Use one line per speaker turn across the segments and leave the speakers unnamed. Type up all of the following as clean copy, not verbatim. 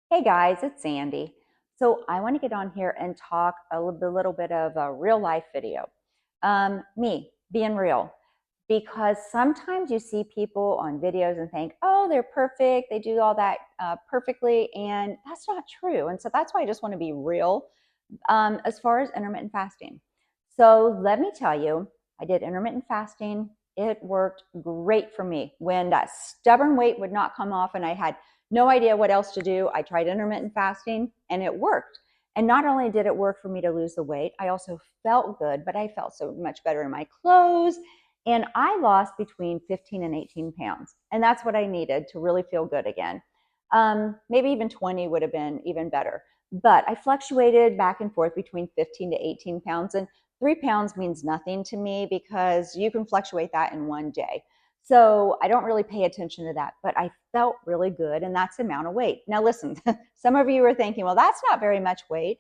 Hey guys, it's Sandy. So I want to get on here and talk a little bit of a real life video. Me being real, because sometimes you see people on videos and think, oh, they're perfect. They do all that perfectly. And that's not true. And so that's why I just want to be real as far as intermittent fasting. So let me tell you, I did intermittent fasting. It worked great for me. When that stubborn weight would not come off and I had no idea what else to do, I tried intermittent fasting and it worked. And not only did it work for me to lose the weight, I also felt good, but I felt so much better in my clothes. And I lost between 15 and 18 pounds. And that's what I needed to really feel good again. Maybe even 20 would have been even better. But I fluctuated back and forth between 15 to 18 pounds. And 3 pounds means nothing to me because you can fluctuate that in one day. So I don't really pay attention to that, but I felt really good. And that's the amount of weight. Now, listen, some of you are thinking, well, that's not very much weight,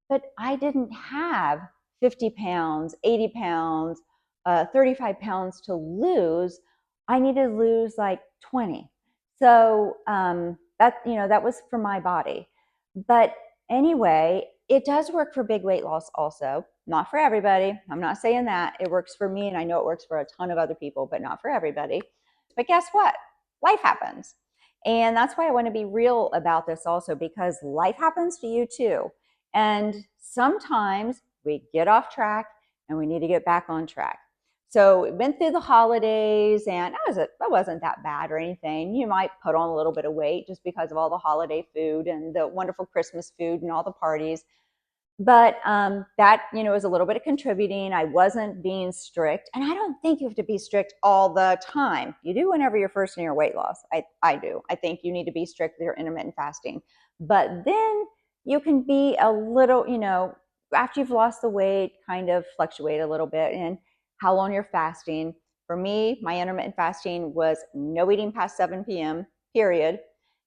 but I didn't have 50 pounds, 80 pounds, 35 pounds to lose. I needed to lose like 20. So that was for my body. But anyway, it does work for big weight loss also. Not for everybody. I'm not saying that. It works for me, and I know it works for a ton of other people, but not for everybody. But guess what? Life happens. And that's why I want to be real about this also, because life happens to you too. And sometimes we get off track and we need to get back on track. So we went through the holidays and it wasn't that bad or anything. You might put on a little bit of weight just because of all the holiday food and the wonderful Christmas food and all the parties. But that, is a little bit of contributing. I wasn't being strict. And I don't think you have to be strict all the time. You do whenever you're first in your weight loss. I do. I think you need to be strict with your intermittent fasting. But then you can be a little, after you've lost the weight, kind of fluctuate a little bit in how long you're fasting. For me, my intermittent fasting was no eating past 7 p.m., period.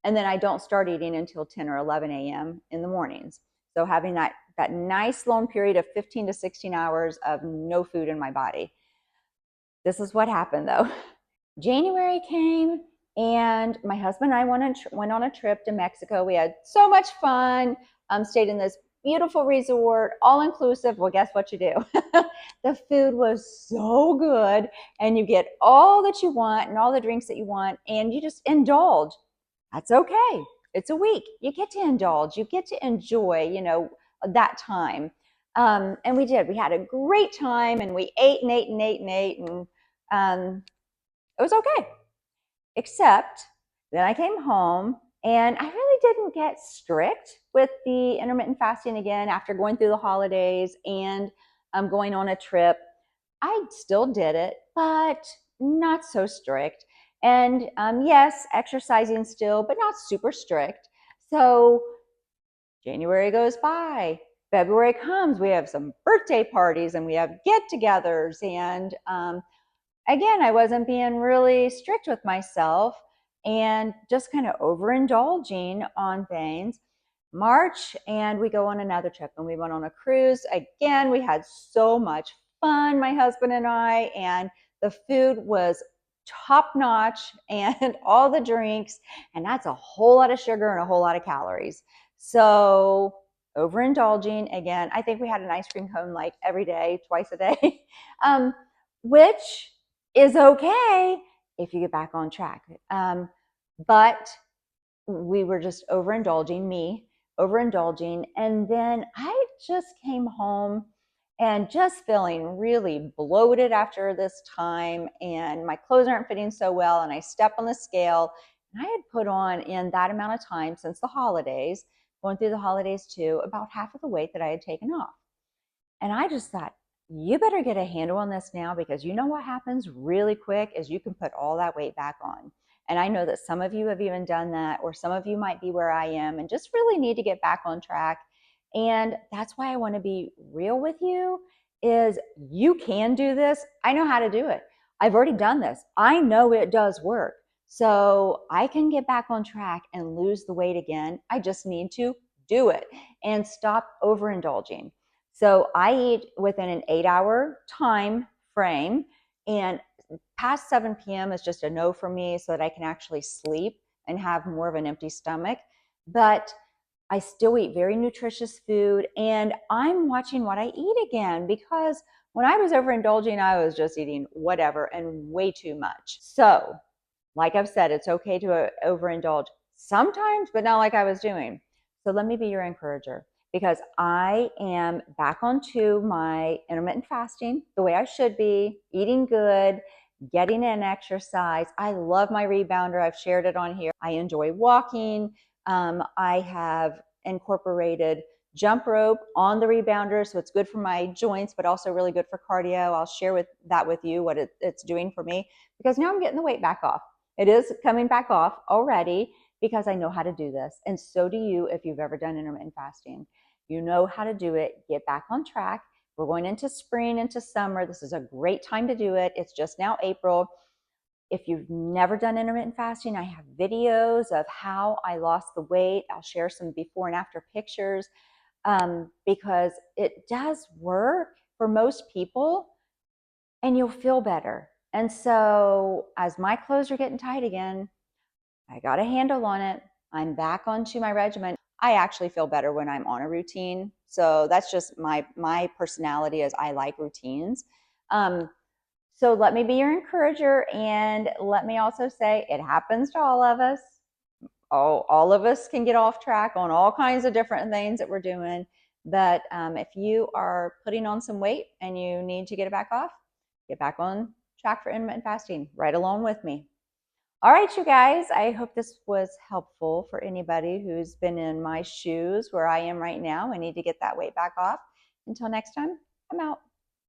And then I don't start eating until 10 or 11 a.m. in the mornings. So having that nice long period of 15 to 16 hours of no food in my body. This is what happened though. January came and my husband and I went on a trip to Mexico. We had so much fun. Stayed in this beautiful resort, all inclusive. Well, guess what you do? The food was so good, and you get all that you want and all the drinks that you want, and you just indulge. That's okay. It's a week. You get to indulge. You get to enjoy, that time. And we did. We had a great time, and we ate and ate and ate and ate, and it was okay. Except then I came home and I really didn't get strict with the intermittent fasting again after going through the holidays and going on a trip. I still did it, but not so strict. And yes, exercising still, but not super strict. So January goes by. February comes. We have some birthday parties and we have get togethers. And again, I wasn't being really strict with myself and just kind of overindulging on things. March, and we go on another trip, and we went on a cruise. Again, we had so much fun, my husband and I, and the food was top notch and all the drinks, and that's a whole lot of sugar and a whole lot of calories. So overindulging again. I think we had an ice cream cone like every day, twice a day, which is okay if you get back on track. But we were just overindulging. And then I just came home and just feeling really bloated after this time. And my clothes aren't fitting so well. And I step on the scale. And I had put on, in that amount of time since the holidays, going through the holidays too, about half of the weight that I had taken off. And I just thought, you better get a handle on this now, because you know what happens really quick is you can put all that weight back on. And I know that some of you have even done that, or some of you might be where I am and just really need to get back on track. And that's why I want to be real with you, is you can do this. I know how to do it. I've already done this. I know it does work. So I can get back on track and lose the weight again. I just need to do it and stop overindulging. So I eat within an 8-hour time frame, and past 7 p.m. is just a no for me, so that I can actually sleep and have more of an empty stomach. But I still eat very nutritious food, and I'm watching what I eat again, because when I was overindulging, I was just eating whatever and way too much. So, like I've said, it's okay to overindulge sometimes, but not like I was doing. So let me be your encourager, because I am back onto my intermittent fasting the way I should be, eating good, getting in exercise. I love my rebounder. I've shared it on here. I enjoy walking. I have incorporated jump rope on the rebounder, so it's good for my joints, but also really good for cardio. I'll share that with you, what it's doing for me, because now I'm getting the weight back off. It is coming back off already, because I know how to do this. And so do you if you've ever done intermittent fasting. You know how to do it. Get back on track. We're going into spring, into summer. This is a great time to do it. It's just now April. If you've never done intermittent fasting, I have videos of how I lost the weight. I'll share some before and after pictures, because it does work for most people, and you'll feel better. And so as my clothes are getting tight again, I got a handle on it. I'm back onto my regimen. I actually feel better when I'm on a routine. So that's just my personality, is I like routines. So let me be your encourager, and let me also say it happens to all of us. All of us can get off track on all kinds of different things that we're doing. But if you are putting on some weight and you need to get it back off, get back on track for intermittent fasting right along with me. All right, you guys, I hope this was helpful for anybody who's been in my shoes where I am right now. I need to get that weight back off. Until next time, I'm out.